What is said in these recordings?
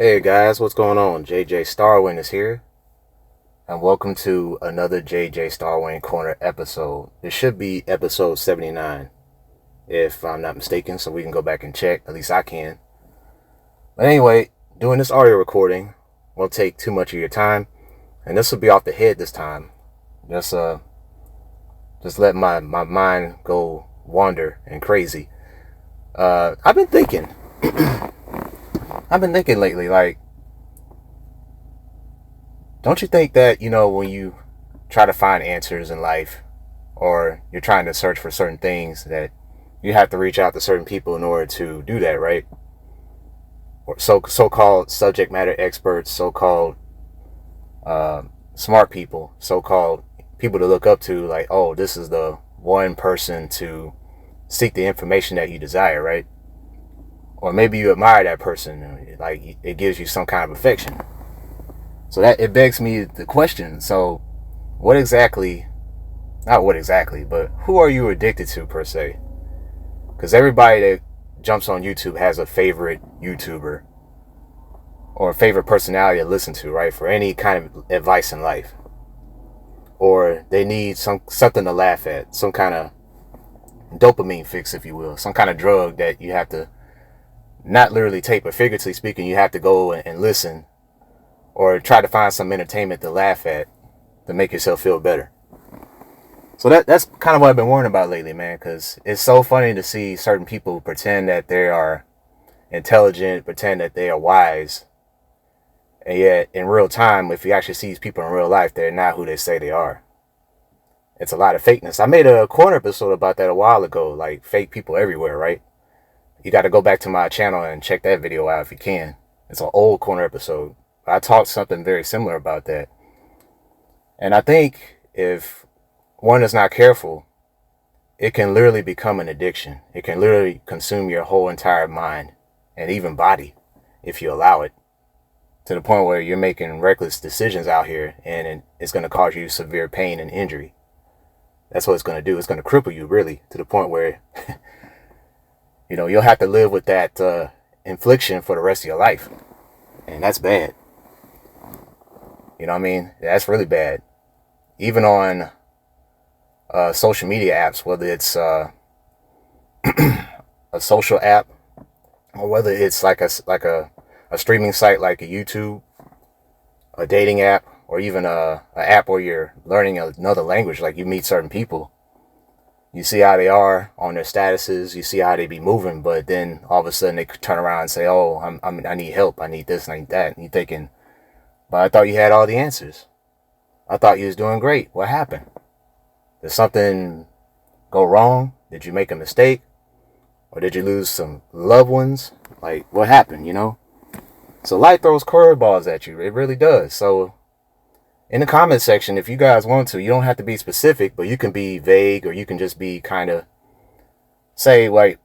Hey guys, what's going on? JJ Starwind is here, and welcome to another JJ Starwind Corner episode. This should be episode 79, if I'm not mistaken, so we can go back and check. At least I can. But anyway, doing this audio recording won't take too much of your time, and this will be off the head this time. Just let my mind go wander and crazy. I've been thinking. I've been thinking lately, like, don't you think that, when you try to find answers in life or you're trying to search for certain things, that you have to reach out to certain people in order to do that, right? Or so-called subject matter experts, so-called smart people, so-called people to look up to, like, oh, this is the one person to seek the information that you desire, right? Or maybe you admire that person, like it gives you some kind of affection. So that it begs me the question. So not what exactly, but who are you addicted to per se? Because everybody that jumps on YouTube has a favorite YouTuber or a favorite personality to listen to, right? For any kind of advice in life. Or they need something to laugh at, some kind of dopamine fix, if you will, some kind of drug that you have to not literally take, but figuratively speaking, you have to go and listen or try to find some entertainment to laugh at to make yourself feel better. So that's kind of what I've been worrying about lately, man, because it's so funny to see certain people pretend that they are intelligent, pretend that they are wise, and yet in real time, if you actually see these people in real life, they're not who they say they are. It's a lot of fakeness. I made a corner episode about that a while ago, like fake people everywhere, right? You got to go back to my channel and check that video out if you can. It's an old corner episode. I talked something very similar about that. And I think if one is not careful, it can literally become an addiction. It can literally consume your whole entire mind and even body if you allow it, to the point where you're making reckless decisions out here and it's going to cause you severe pain and injury. That's what it's going to do. It's going to cripple you, really, to the point where you'll have to live with that infliction for the rest of your life. And that's bad. You know what I mean? That's really bad. Even on social media apps, whether it's a social app or whether it's like a streaming site like a YouTube, a dating app, or even a app where you're learning another language, like you meet certain people. You see how they are on their statuses. You see how they be moving, but then all of a sudden they could turn around and say, "Oh, I need help. I need this. I need that." And you're thinking, "But I thought you had all the answers. I thought you was doing great. What happened? Did something go wrong? Did you make a mistake, or did you lose some loved ones? Like, what happened? So life throws curveballs at you. It really does. So in the comment section, if you guys want to, you don't have to be specific, but you can be vague, or you can just be kind of say, like,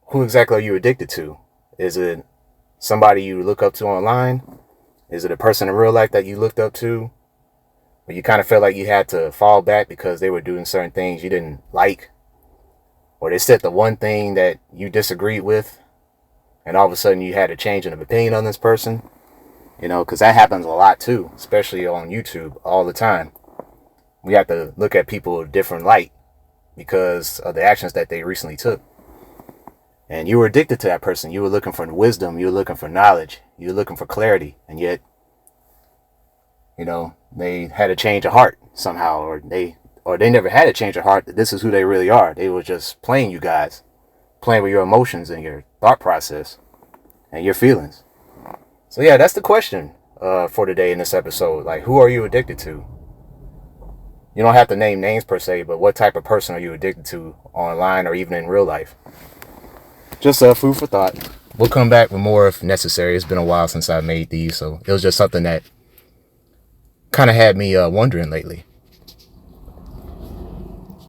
who exactly are you addicted to? Is it somebody you look up to online? Is it a person in real life that you looked up to, but you kind of felt like you had to fall back because they were doing certain things you didn't like, or they said the one thing that you disagreed with, and all of a sudden you had a change of opinion on this person? Because that happens a lot too, especially on YouTube all the time. We have to look at people in a different light because of the actions that they recently took. And you were addicted to that person. You were looking for wisdom. You were looking for knowledge. You were looking for clarity. And yet, they had a change of heart somehow, or they never had a change of heart. That this is who they really are. They were just playing you guys, playing with your emotions and your thought process and your feelings. So yeah, that's the question for today in this episode. Like, who are you addicted to? You don't have to name names per se, but what type of person are you addicted to online or even in real life? Just food for thought. We'll come back with more if necessary. It's been a while since I made these, so it was just something that kind of had me wondering lately.